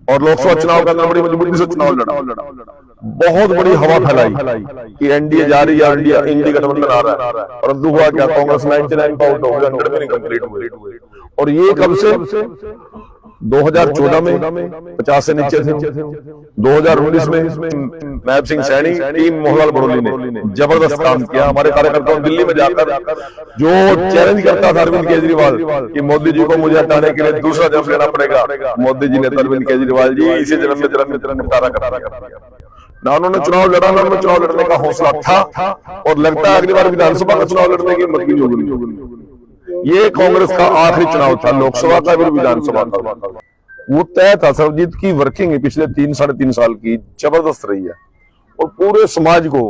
और लोकसभा चुनाव के अंदर बड़ी मजबूती से चुनाव लड़ा, बहुत बड़ी हवा फैलाई कि एनडीए जा रही है, इंडी गठबंधन आ रहा है, परंतु हुआ क्या, कांग्रेस 99 पे आउट हो गई, 100 भी नहीं कंप्लीट हुए। और ये कब से 2014 में 50 से नीचे थे, 2019 में नायब सिंह सैनी टीम मोहनलाल बड़ोली ने जबरदस्त काम किया। हमारे कार्यकर्ताओं दिल्ली में जाकर जो चैलेंज करता था अरविंद केजरीवाल कि मोदी जी को मुझे हटाने के लिए दूसरा जन्म लेना पड़ेगा, मोदी जी ने अरविंद केजरीवाल जी इसी जन्म में तेरा निपटारा कर दिया। ना उन्होंने चुनाव लड़ा, ना उन्होंने चुनाव लड़ने का हौसला था, और लगता है अगली बार विधानसभा का चुनाव लड़ने की हिम्मत भी नहीं होगी। ये कांग्रेस का आखिरी चुनाव था, लोकसभा का फिर विधानसभा का। वो तय था, सर्वजीत की वर्किंग पिछले 3 साढ़े 3 साल की जबरदस्त रही है, और पूरे समाज को,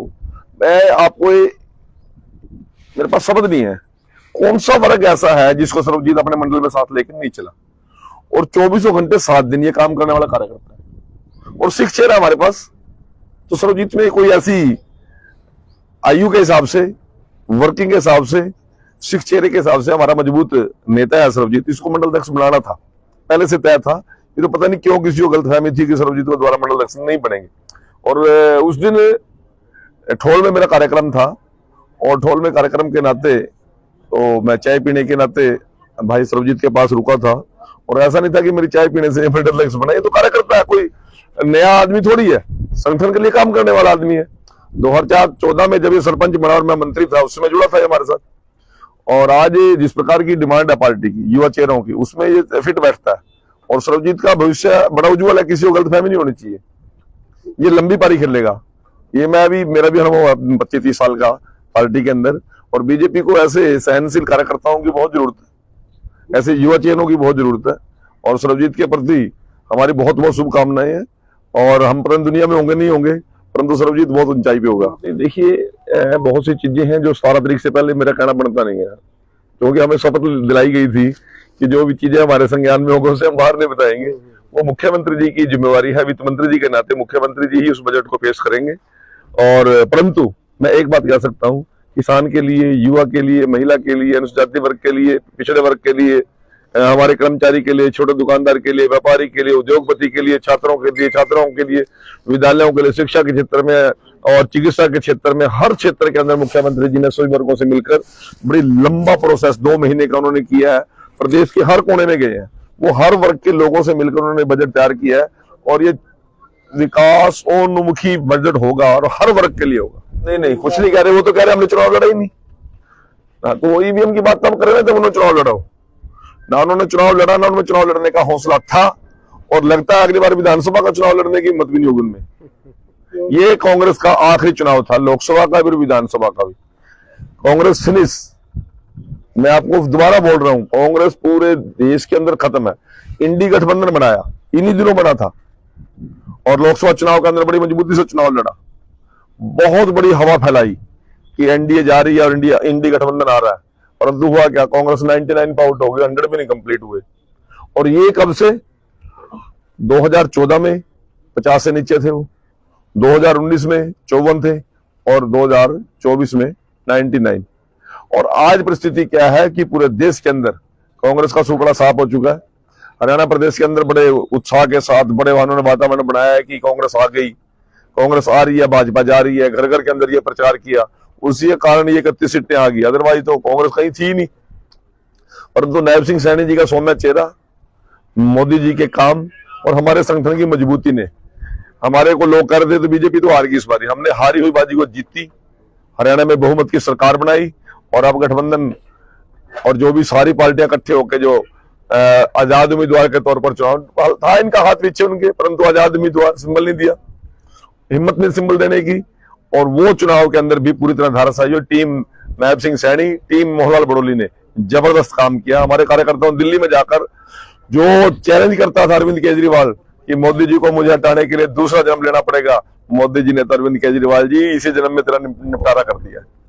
मैं आपको मेरे पास शब्द नहीं है, कौन सा वर्ग ऐसा है जिसको सर्वजीत अपने मंडल में साथ लेकर नहीं चला, और 24 घंटे 7 दिन ये काम करने वाला कार्यकर्ता है, और सिख चेहरा हमारे पास। तो सर्वजीत में कोई ऐसी आयु के हिसाब से, वर्किंग के हिसाब से, सिख चेहरे के हिसाब से हमारा मजबूत नेता है सर्वजीत। इसको मंडल अध्यक्ष बनाना था, पहले से तय था। ये तो पता नहीं क्यों किसी को गलतफहमी थी कि सर्वजीत को द्वारा मंडल अध्यक्ष नहीं बनेंगे। और उस दिन ठोल में मेरा कार्यक्रम था, और ठोल में कार्यक्रम के नाते तो मैं चाय पीने के नाते भाई सर्वजीत के पास रुका था, और ऐसा नहीं था कि मेरी चाय पीने से मंडल अध्यक्ष बना। ये तो कार्यकर्ता है, कोई नया आदमी थोड़ी है, संगठन के लिए काम करने वाला आदमी है। 2014 में जब ये सरपंच बना और मैं मंत्री था, उसमें जुड़ा था हमारे साथ। और आज जिस प्रकार की डिमांड है पार्टी की, युवा चेहरों की, उसमें ये फिट बैठता है। और सर्वजीत का भविष्य बड़ा उज्जवल है, किसी को गलतफहमी नहीं होनी चाहिए। ये लंबी पारी खेलेगा। ये मेरा भी अनुभव है 25-30 साल का पार्टी के अंदर। और बीजेपी को ऐसे सहनशील कार्यकर्ताओं की बहुत जरूरत है, ऐसे युवा चेहरों की बहुत जरूरत है। और सर्वजीत के प्रति हमारी बहुत बहुत शुभकामनाएं हैं। और हम परम दुनिया में होंगे नहीं होंगे, परंतु सर्वजीत बहुत ऊंचाई पे होगा। देखिए, बहुत सी चीजें हैं जो 17 तारीख से पहले मेरा कहना बनता नहीं है, क्योंकि हमें शपथ दिलाई गई थी कि जो भी चीजें हमारे संज्ञान में होगी उसे हम बाहर नहीं बताएंगे। वो मुख्यमंत्री जी की जिम्मेवारी है, वित्त मंत्री जी के नाते मुख्यमंत्री जी ही उस बजट को पेश करेंगे। और परंतु मैं एक बात कह सकता हूँ, किसान के लिए, युवा के लिए, महिला के लिए, अनुसूचित वर्ग के लिए, पिछड़े वर्ग के लिए, हमारे कर्मचारी के लिए, छोटे दुकानदार के लिए, व्यापारी के लिए, उद्योगपति के लिए, छात्रों के लिए, विद्यालयों के लिए, शिक्षा के क्षेत्र में और चिकित्सा के क्षेत्र में, हर क्षेत्र के अंदर मुख्यमंत्री जी ने सभी वर्गों से मिलकर बड़ी लंबा प्रोसेस 2 महीने का उन्होंने किया है। प्रदेश के हर कोने में गए हैं, वो हर वर्ग के लोगों से मिलकर उन्होंने बजट तैयार किया है। और ये विकास उन्मुखी बजट होगा और हर वर्ग के लिए होगा। नहीं, कुछ नहीं कह रहे, वो तो कह रहे हमने चुनाव लड़ा ही नहीं। तो ईवीएम की बात तब कर रहे थे, उन्होंने चुनाव लड़ाओ। ना उन्होंने चुनाव लड़ा, ना उन्होंने चुनाव लड़ने का हौसला था, और लगता है अगली बार विधानसभा का चुनाव लड़ने की हिम्मत भी नहीं होगी उनमें। ये कांग्रेस का आखिरी चुनाव था, लोकसभा का भी, विधानसभा का भी। कांग्रेस फिनिश। मैं आपको दोबारा बोल रहा हूं, कांग्रेस पूरे देश के अंदर खत्म है। इंडी गठबंधन बनाया, इन्हीं दिनों बना था, और लोकसभा चुनाव के अंदर बड़ी मजबूती से चुनाव लड़ा, बहुत बड़ी हवा फैलाई कि एनडीए जा रही है और इंडी गठबंधन आ रहा है, परंतु हुआ क्या, कांग्रेस 99 पे आउट हो गई, 100 भी नहीं कंप्लीट हुए। और ये कब से, 2014 में 50 से नीचे थे वो, 2019 में 54 थे, और 2024 में 99। और आज परिस्थिति क्या है कि पूरे देश के अंदर कांग्रेस का सुपड़ा साफ हो चुका है। हरियाणा प्रदेश के अंदर बड़े उत्साह के साथ बड़े वाहनों ने वातावरण बनाया है कि कांग्रेस आ गई, कांग्रेस आ रही है, भाजपा जा रही है। घर घर के अंदर ये प्रचार किया, उसी के कारण ये 31 सीटें आ गई, अदरवाइज तो कांग्रेस कहीं थी नहीं। परंतु नायब सिंह सैनी जी का सौम्य चेहरा, मोदी जी के काम और हमारे संगठन की मजबूती ने, हमारे को लोग कह रहे थे तो बीजेपी तो हार गई, इस बारी हमने हारी हुई बाजी को जीती, हरियाणा में बहुमत की सरकार बनाई। और अब गठबंधन और जो भी सारी पार्टियां इकट्ठे होकर जो आजाद उम्मीदवार के तौर पर चुनाव था, इनका हाथ पीछे उनके, परंतु आजाद उम्मीदवार सिंबल नहीं दिया, हिम्मत नहीं सिंबल देने की। और वो चुनाव के अंदर भी पूरी तरह धाराशाही टीम नायब सिंह सैनी, टीम मोहनलाल बड़ोली ने जबरदस्त काम किया। हमारे कार्यकर्ताओं दिल्ली में जाकर जो चैलेंज करता था अरविंद केजरीवाल कि मोदी जी को मुझे हटाने के लिए दूसरा जन्म लेना पड़ेगा, मोदी जी ने तो अरविंद केजरीवाल जी इसी जन्म में तेरा निपटारा कर दिया।